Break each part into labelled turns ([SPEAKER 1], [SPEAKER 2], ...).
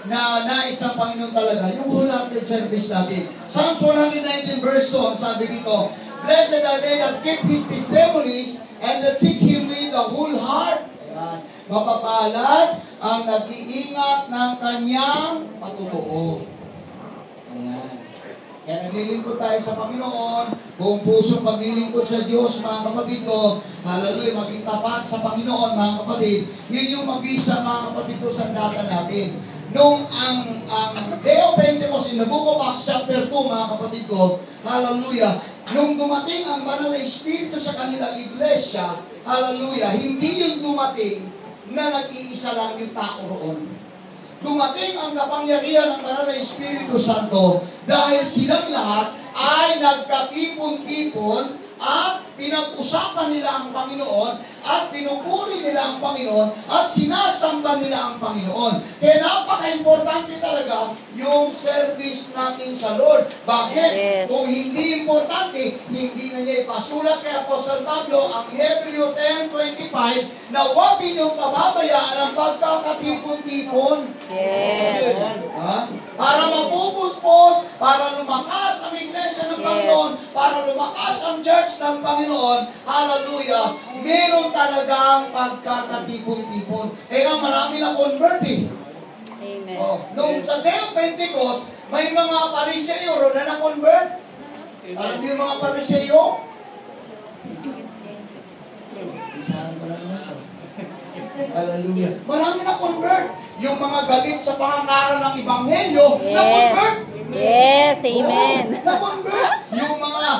[SPEAKER 1] na nais ng Panginoon talaga, yung wholehearted service natin. Psalms 119 verse 2, ang sabi dito, Blessed are they that keep His testimonies and that seek Him with the whole heart. Ayan. Mapapalad ang nag-iingat ng kanyang patutuo. Ayan. Kaya naglilingkod tayo sa Panginoon, buong puso paglilingkod sa Diyos, mga kapatid ko. Hallelujah, maging tapat sa Panginoon, mga kapatid. Yun yung mabisa, mga kapatid ko, sa data natin. Nung ang Day of Pentecost in the book of Acts chapter 2, mga kapatid ko, hallelujah, nung dumating ang Banal na Espiritu sa kanilang iglesia, hallelujah, hindi yung dumating na nag-iisa lang yung tao roon. Dumating ang kapangyarihan ng Banal na Espiritu Santo dahil silang lahat ay nagkatipon-tipon at pinag-usapan nila ang Panginoon at pinupuri nila ang Panginoon at sinasamba nila ang Panginoon. Kaya napaka-importante talaga yung service natin sa Lord. Bakit? Yes. Kung hindi importante, hindi na niya ipasulat kay Apostle Pablo ang Hebreo 10:25 na huwag ninyong pababayaan ang pagkakatipon-tipon. Yes. Ha? Para mapupuspos, para lumakas ang iglesia ng Panginoon, para lumakas ang church ng Panginoon, hallelujah, meron talagang pagkakatipon-tipon. Kaya marami na convert eh.
[SPEAKER 2] Amen.
[SPEAKER 1] Nung sa Day of Pentecost, may mga Pariseo na na-convert. Alam niyo yung mga Pariseo? Isahan mo na naman ito. Hallelujah. Marami na-convert. Yung mga galit sa pangangaral ng Ebanghelyo, yes, na-convert.
[SPEAKER 2] Yes, amen.
[SPEAKER 1] Na-convert. Yung mga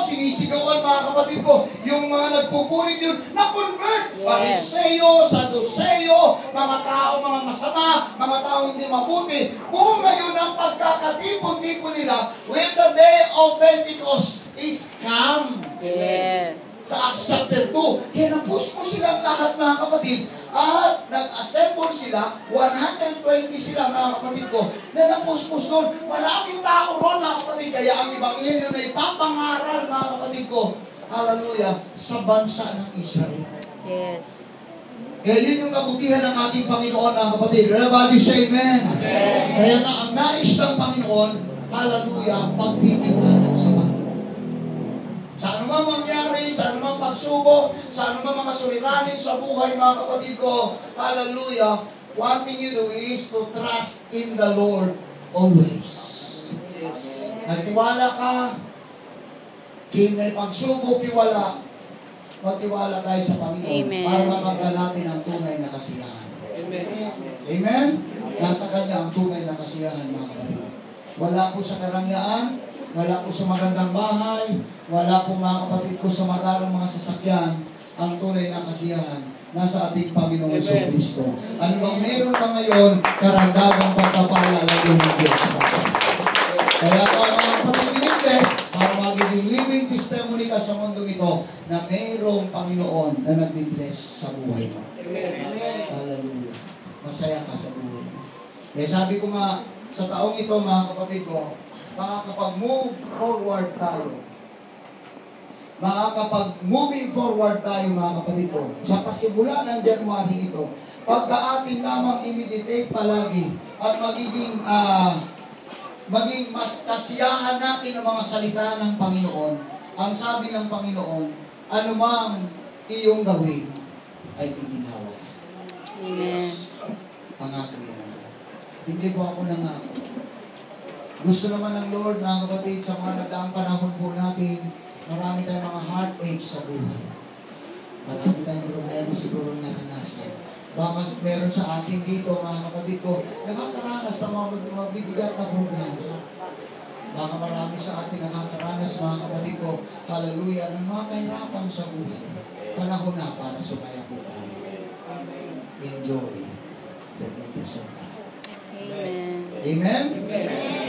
[SPEAKER 1] sinisigawan, mga kapatid ko, yung mga nagpupurit yun, na-convert. Yes. Pariseo, Saduseo, mga tao, mga masama, mga tao hindi mabuti. Kung ngayon ang pagkakatipon-tipon nila, when the Day of Pentecost is come.
[SPEAKER 2] Yes.
[SPEAKER 1] Sa Acts chapter 2. Kaya napush mo silang lahat, mga kapatid, at nag-assemble sila, 120 sila, mga kapatid ko, na napuspos doon. Maraming tao ron, mga kapatid, kaya ang Ebanghelyo na ipapangaral, mga kapatid ko, hallelujah, sa bansa ng Israel.
[SPEAKER 2] Yes.
[SPEAKER 1] Kaya yun yung kabutihan ng ating Panginoon, mga kapatid. Everybody say amen. Amen. Kaya nga, ang nais ng Panginoon, hallelujah, pagtitingnan sa Panginoon. Sa anumang mangyari, sa anumang pagsubok, sa anumang mga suliranin sa buhay, mga kapatid ko, hallelujah, one thing you do is to trust in the Lord always. Nagtiwala ka, may pagsubok, magtiwala tayo sa Panginoon. Amen. Para mabagyan natin ang tunay na kasiyahan. Amen. Amen? Nasa Kanya ang tunay na kasiyahan, mga kapatid. Wala po sa karangyaan, wala po sa magandang bahay, wala po, mga kapatid ko, sa magarang mga sasakyan. Ang tunay na kasiyahan nasa ating Panginoong Jesucristo. Ano bang meron ka ngayon, karagdagang pagpapala ng Diyos. Kaya mga kapatid pinigdes, para magiging living testimony ka sa mundo ito na mayroong Panginoon na nag-bless sa buhay mo. Hallelujah. Masaya ka sa buhay mo. Kaya sabi ko nga, sa taong ito, mga kapatid ko, makakapag-move forward tayo. Makakapag-moving forward tayo, mga kapatid ko. Sa pasimula ng January ito, pagka atin lamang i-meditate palagi at maging mas kasiyahan natin ang mga salita ng Panginoon. Ang sabi ng Panginoon, anumang iyong gawin ay iginawa.
[SPEAKER 2] Amen.
[SPEAKER 1] Pangako yan. Hindi ko ako nangako. Gusto naman ng Lord, mga kapatid, sa mga nagdaang panahon po natin, marami tayong mga heartache sa buhay. Marami tayong problema siguro naranasan. Baka meron sa atin dito, mga kapatid ko, nakakaranas sa mga mabibigat na problema. Baka marami sa atin nakakaranas, mga kapatid ko, hallelujah, ng mga kahirapan sa buhay. Panahon na para sumaya po tayo. Enjoy the goodness of God.
[SPEAKER 2] Amen.
[SPEAKER 1] Amen?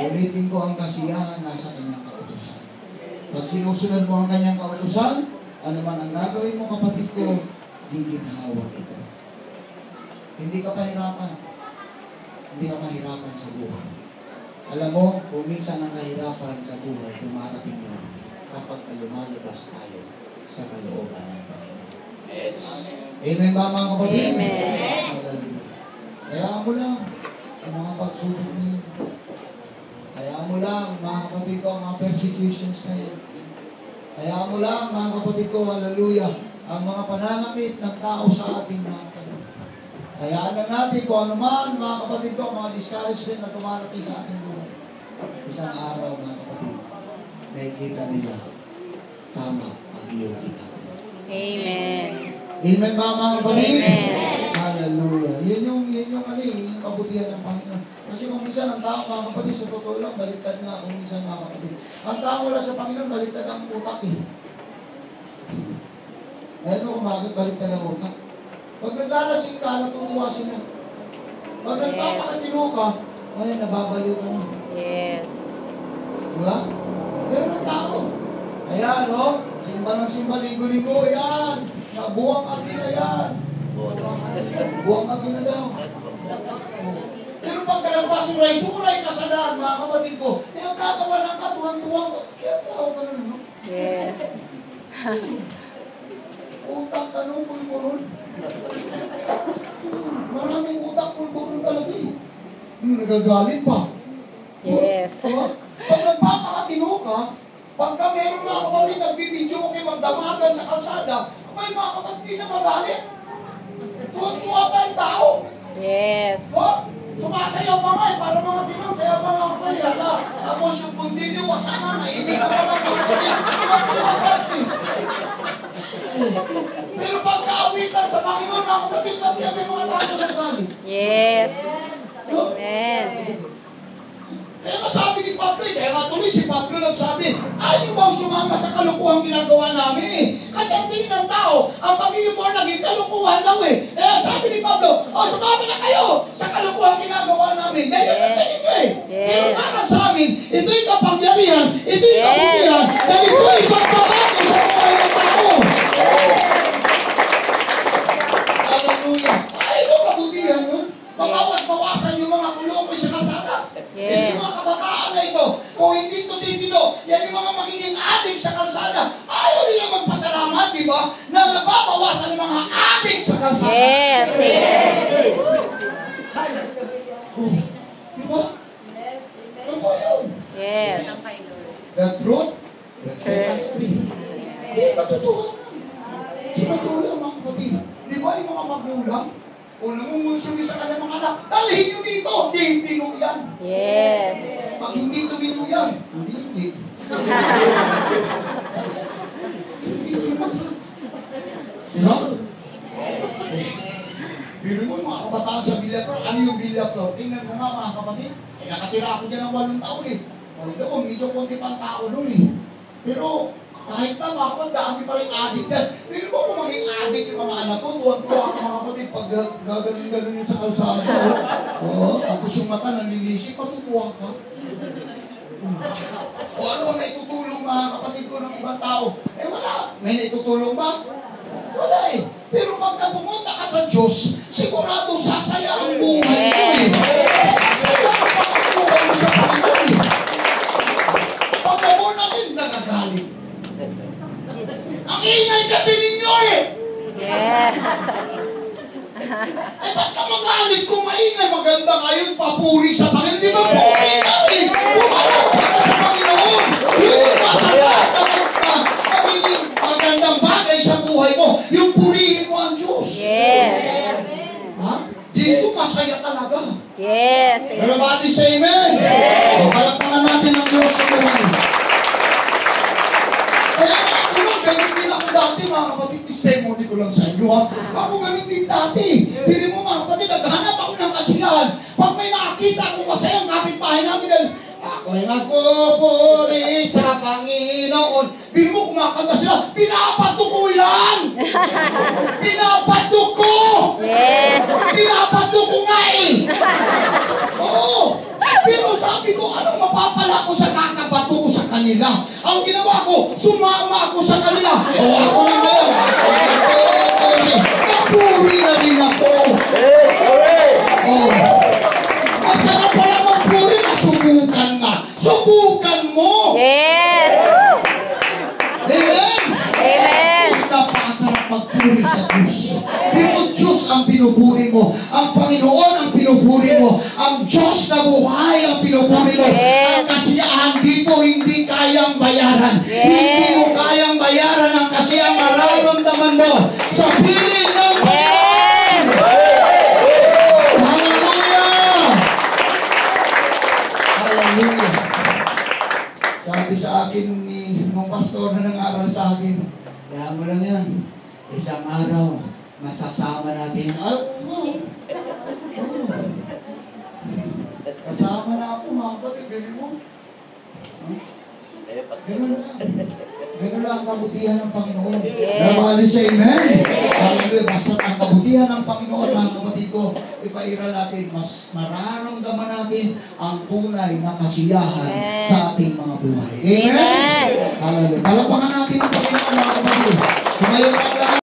[SPEAKER 1] Ulitin ko, ang kasiyahan nasa kanyang kautusan. Pag sinusunod mo ang kanyang kautusan, ano man ang gagawin mo, kapatid ko, giginhawa ito. Hindi ka pahirapan. Hindi ka mahirapan sa buhay. Alam mo, kung minsan ang kahirapan sa buhay, dumarating yan kapag lumalabas tayo sa kalooban ng Panginoon. Amen ba, mga kapatid?
[SPEAKER 2] Amen.
[SPEAKER 1] Hallelujah. Kaya mo lang, pagsubok na yun. Kaya mo lang, mga kapatid ko, mga persecutions na yun. Kaya mo lang, mga kapatid ko, hallelujah, ang mga pananakit ng tao sa ating mga kapatid. Hayaan lang natin kung ano man, mga kapatid ko, mga discouragement na tumarating sa ating buhay. Isang araw, mga kapatid, nakikita nila, tama ang iyong ginagawa.
[SPEAKER 2] Amen.
[SPEAKER 1] Amen ba, mga kapatid?
[SPEAKER 2] Amen.
[SPEAKER 1] Hallelujah. Yun yung kabutihan ng Panginoon. Kasi kung minsan ang tao, mga kapatid, sa totoo lang, baliktad nga kung minsan, mga kapatid. Ang tao wala sa Panginoon, baliktad ang utak eh. Alam mo kung bakit baliktad ang utak? Pag naglalasing ka, natutuwa sila. Pag nagpapakatino ka, ay, nababaliw ka na.
[SPEAKER 2] Yes.
[SPEAKER 1] Diba? Pero ng tao. Ayan, no? Simba ng simba, linggo-linggo, yan. Buwang akin na yan. Buwang akin na daw. Pero pag nagpasuray-suray ka sa daan, mga kapatid ko, pinagtatawanan ka, tuwang-tuwang ka. Kaya tao ka nun, no?
[SPEAKER 2] Yeah.
[SPEAKER 1] Utak ka nung pulburon. Maraming utak pulburon talaga eh. Nagagalit pa.
[SPEAKER 2] Yes.
[SPEAKER 1] Pag nagpapakatino ka, pagka meron mga kapatid nagbibidyo kayo magdamagan sa kalsada, may mga kapatid na magalit. Tuwan-tuwa pa yung tao.
[SPEAKER 2] Yes.
[SPEAKER 1] Sumasayaw pa nga eh, para mga timang sayaw pa mga kapatid. Tapos yung pundilyo, wasana, nainig na mga kapatid. Tuwan-tuwa pa eh. Pero pagkaawitan sa Panginoon, mga kapatid, pati may mga tao nagalit.
[SPEAKER 2] Yes.
[SPEAKER 1] No?
[SPEAKER 2] Amen.
[SPEAKER 1] Kaya nga sabi ni Pablo, kaya nga tuloy si Pablo nagsabi, ayaw bang sumama sa kalukuhang ginagawa namin eh. Kasi ang tingin ng tao, ang pagiging born again, kalukuhan daw eh. Kaya sabi ni Pablo, sumama na kayo sa kalukuhang ginagawa namin. Dahil yung natingin nyo eh. Pero para sa amin, ito'y kapangyarihan, ito'y kabutihan, dahil ito'y pagbabago sa buhay ng tao. Hallelujah. Ay, ito kabutihan yun. Mabawas-bawasan yung mga kulokoy sa kalsada. Yung mga kabataan na ito, kung hindi ito dito, yan yung mga magiging adik sa kalsada. Ayaw nila magpasalamat, di ba? Na nababawasan yung mga adik sa kalsada.
[SPEAKER 2] Yes. Yes.
[SPEAKER 1] Di ba? Totoo yun.
[SPEAKER 2] Yes.
[SPEAKER 1] The truth will set us free. Di ba totoo? Sa totoo lang, mga kapatid. Di ba yung mga magulang? O namumunsumi sa kanyang mga anak, dalhin nyo dito, hindi yan.
[SPEAKER 2] Yes.
[SPEAKER 1] Pag hindi tumino yan, hindi. Hindi yan. Diba? Pero mo mga kabataan sa Villa Flor, ano yung Villa Flor? Tingnan mo nga mga kapatid, nakatira ako dyan ng 8 taon eh. O, medyo konti pang tao nun eh. Pero, kahit na mga dami pa rin adik yan. Pero mo kung maging adik yung mga anak ko, tuwan-tuwa ka mga kapatid pag gaganon-ganon yun sa kalsada. Tapos yung mata nanilisip, matutuwa ka. O ano ba naitutulong mga kapatid ko ng ibang tao? Wala. May naitutulong ba? Wala eh. Pero pagka pumunta ka sa Diyos, sigurado sasaya ang buhay mo eh. Sasaya ang pagkakuha mo sa Panginoon eh. Pagka mo natin, nagagalit. Ang ingay kasi ninyo eh!
[SPEAKER 2] Yes.
[SPEAKER 1] Ba't ka magalit kung maingay? Maganda kayo, papuri sa Panginoon. Di ba puri ka eh? Pumalaw ka sa Panginoon. Yung masarap na magiging magandang bagay sa buhay mo. Yung purihin mo ang Diyos.
[SPEAKER 2] Yes.
[SPEAKER 1] Ha? Dito masaya talaga.
[SPEAKER 2] Yes.
[SPEAKER 1] Everybody say amen?
[SPEAKER 2] Yes.
[SPEAKER 1] O, palakpakan natin ang Diyos sa buhay. Kaya ako lang, ganun din ako dati mga kapatid, testimony ko lang sa inyo ha. Ako ganun din dati. Pili mo mga kapatid, naghanap ako ng kasiyahan. Pag may nakakita akong masayang kapitbahay namin dahil ako'y nagpupuri sa Panginoon. Pili mo kumakanta sila, pinapato ko yan! Pinapato ko!
[SPEAKER 2] Yes.
[SPEAKER 1] Pinapato ko nga eh! Oo! Pero sabi ko, anong mapapala ko sa kakabato ko sa kanila? Ang ginawa ko, sumama ako sa kanila. O ako naman. Napuri na din ako. Oh. Masarap pala magpuri na subukan nga. Subukan mo.
[SPEAKER 2] Yes.
[SPEAKER 1] Amen?
[SPEAKER 2] Amen.
[SPEAKER 1] Napakasarap magpuri sa Diyos. Pero Diyos ang pinupuri mo. Ang Panginoon ang pinupuri mo. Ang ang Diyos na buhay ang pinupuri mo.
[SPEAKER 2] Yes.
[SPEAKER 1] Ang kasiyahan dito hindi kayang bayaran.
[SPEAKER 2] Yes.
[SPEAKER 1] Hindi mo kayang bayaran ang kasiyang mararamdaman mo sa piling ng
[SPEAKER 2] Yes.
[SPEAKER 1] Hallelujah! Hallelujah! Sabi sa akin nung pastor na nangaral sa akin, kaya mo lang yan, isang araw, masasama natin. Kasama na ako, mga kapatid, ganun mo. Ganun lang. Ganun lang ang kabutihan ng Panginoon.
[SPEAKER 2] Yes.
[SPEAKER 1] Namahalin sa amen. Hallelujah. Basta ang kabutihan ng Panginoon, mga kapatid ko, ipairal natin, mas mararamdaman natin ang tunay na kasiyahan
[SPEAKER 2] Yes.
[SPEAKER 1] sa ating mga buhay. Amen?
[SPEAKER 2] Amen.
[SPEAKER 1] Hallelujah. Palapakan natin ang Panginoon, mga kapatid. Tumayo ka lahat.